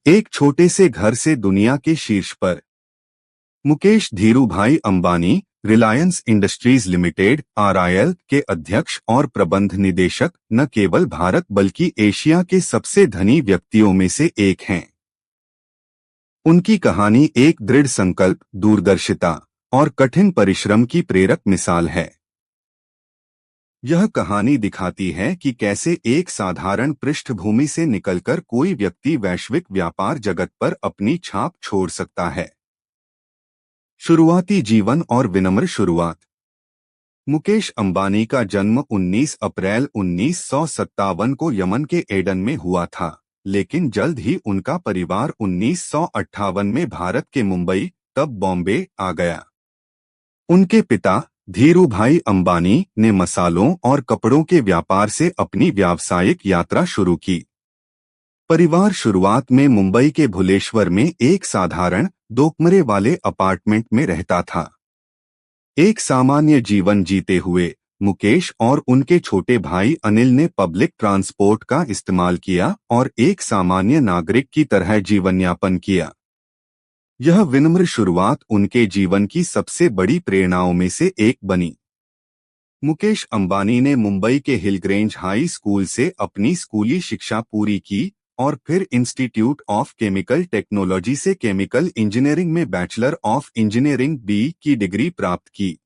एक छोटे से घर से दुनिया के शीर्ष पर। Mukesh Dhirubhai Ambani Reliance industries limited (RIL) के अध्यक्ष और प्रबंध निदेशक न केवल भारत बल्कि एशिया के सबसे धनी व्यक्तियों में से एक हैं। उनकी कहानी एक दृढ़ संकल्प, दूरदर्शिता और कठिन परिश्रम की प्रेरक मिसाल है। यह कहानी दिखाती है कि कैसे एक साधारण पृष्ठभूमि से निकलकर कोई व्यक्ति वैश्विक व्यापार जगत पर अपनी छाप छोड़ सकता है। शुरुआती जीवन और विनम्र शुरुआत। मुकेश अंबानी का जन्म 19 अप्रैल 1957 को यमन के एडन में हुआ था, लेकिन जल्द ही उनका परिवार 1958 में भारत के मुंबई, तब बॉम्बे, आ गया। उनके पिता धीरूभाई अंबानी ने मसालों और कपड़ों के व्यापार से अपनी व्यावसायिक यात्रा शुरू की। परिवार शुरुआत में मुंबई के भुलेश्वर में एक साधारण दो कमरे वाले अपार्टमेंट में रहता था। एक सामान्य जीवन जीते हुए मुकेश और उनके छोटे भाई अनिल ने पब्लिक ट्रांसपोर्ट का इस्तेमाल किया और एक सामान्य नागरिक की तरह जीवन यापन किया। यह विनम्र शुरुआत उनके जीवन की सबसे बड़ी प्रेरणाओं में से एक बनी। मुकेश अंबानी ने मुंबई के हिलग्रेंज हाई स्कूल से अपनी स्कूली शिक्षा पूरी की और फिर इंस्टीट्यूट ऑफ केमिकल टेक्नोलॉजी से केमिकल इंजीनियरिंग में बैचलर ऑफ इंजीनियरिंग (बी) की डिग्री प्राप्त की।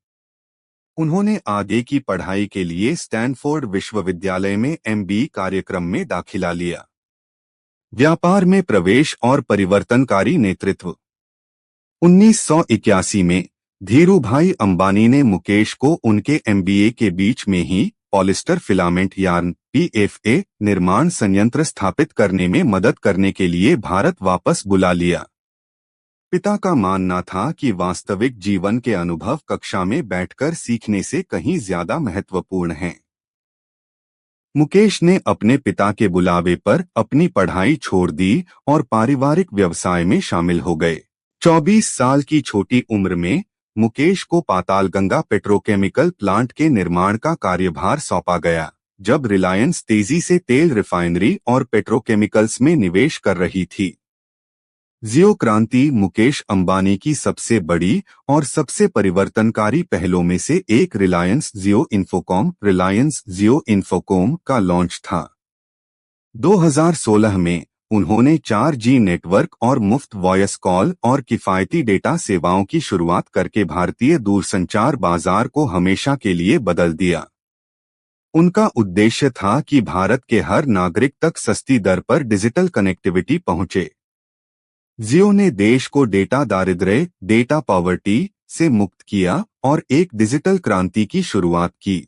उन्होंने आगे की पढ़ाई के लिए स्टैनफोर्ड विश्वविद्यालय में MBA कार्यक्रम में दाखिला लिया। व्यापार में प्रवेश और परिवर्तनकारी नेतृत्व। 1981 में धीरूभाई अंबानी ने मुकेश को उनके MBA के बीच में ही पॉलिस्टर फिलामेंट यार्न (PFA) निर्माण संयंत्र स्थापित करने में मदद करने के लिए भारत वापस बुला लिया। पिता का मानना था कि वास्तविक जीवन के अनुभव कक्षा में बैठकर सीखने से कहीं ज्यादा महत्वपूर्ण हैं। मुकेश ने अपने पिता के बुलावे पर अपनी पढ़ाई छोड़ दी और पारिवारिक व्यवसाय में शामिल हो गए। 24 साल की छोटी उम्र में मुकेश को पातालगंगा पेट्रोकेमिकल प्लांट के निर्माण का कार्यभार सौंपा गया, जब रिलायंस तेजी से तेल रिफाइनरी और पेट्रोकेमिकल्स में निवेश कर रही थी। जियो क्रांति मुकेश अंबानी की सबसे बड़ी और सबसे परिवर्तनकारी पहलों में से एक रिलायंस जियो इन्फोकॉम का लॉन्च था। 2016 में उन्होंने 4G नेटवर्क और मुफ्त वॉयस कॉल और किफायती डेटा सेवाओं की शुरुआत करके भारतीय दूरसंचार बाजार को हमेशा के लिए बदल दिया। उनका उद्देश्य था कि भारत के हर नागरिक तक सस्ती दर पर डिजिटल कनेक्टिविटी पहुंचे। जियो ने देश को डेटा दारिद्र्य (डेटा पॉवर्टी) से मुक्त किया और एक डिजिटल क्रांति की शुरुआत की।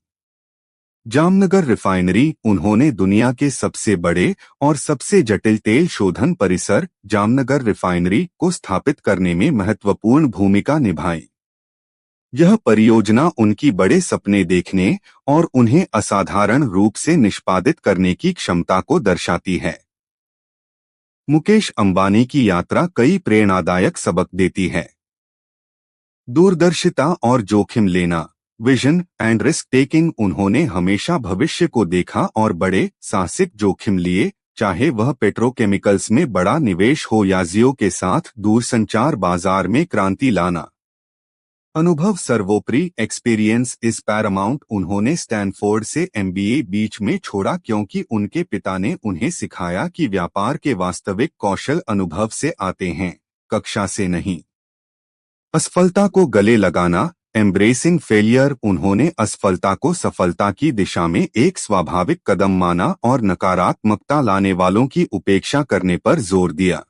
जामनगर रिफाइनरी उन्होंने दुनिया के सबसे बड़े और सबसे जटिल तेल शोधन परिसर जामनगर रिफाइनरी को स्थापित करने में महत्वपूर्ण भूमिका निभाई। यह परियोजना उनकी बड़े सपने देखने और उन्हें असाधारण रूप से निष्पादित करने की क्षमता को दर्शाती है। मुकेश अंबानी की यात्रा कई प्रेरणादायक सबक देती है। दूरदर्शिता और जोखिम लेना, विजन एंड रिस्क टेकिंग। उन्होंने हमेशा भविष्य को देखा और बड़े साहसिक जोखिम लिए, चाहे वह पेट्रोकेमिकल्स में बड़ा निवेश हो या जियो के साथ दूरसंचार बाजार में क्रांति लाना। अनुभव सर्वोपरि, एक्सपीरियंस इज पैरामाउंट। उन्होंने स्टैनफोर्ड से MBA बीच में छोड़ा क्योंकि उनके पिता ने उन्हें सिखाया कि व्यापार के वास्तविक कौशल अनुभव से आते हैं, कक्षा से नहीं। असफलता को गले लगाना, एम्ब्रेसिंग फेलियर। उन्होंने असफलता को सफलता की दिशा में एक स्वाभाविक कदम माना और नकारात्मकता लाने वालों की उपेक्षा करने पर जोर दिया।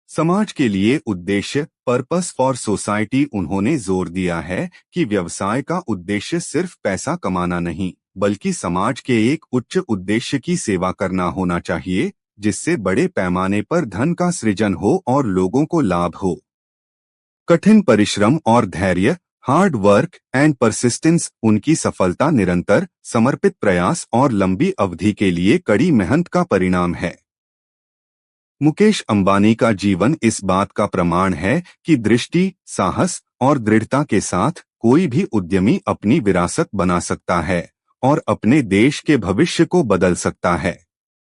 समाज के लिए उद्देश्य, पर्पस फॉर सोसाइटी। उन्होंने जोर दिया है कि व्यवसाय का उद्देश्य सिर्फ पैसा कमाना नहीं, बल्कि समाज के एक उच्च उद्देश्य की सेवा करना होना चाहिए, जिससे बड़े पैमाने पर धन का सृजन हो और लोगों को लाभ हो। कठिन परिश्रम और धैर्य, हार्ड वर्क एंड परसिस्टेंस। उनकी सफलता निरंतर समर्पित प्रयास और लंबी अवधि के लिए कड़ी मेहनत का परिणाम है। मुकेश अंबानी का जीवन इस बात का प्रमाण है कि दृष्टि, साहस और दृढ़ता के साथ कोई भी उद्यमी अपनी विरासत बना सकता है और अपने देश के भविष्य को बदल सकता है।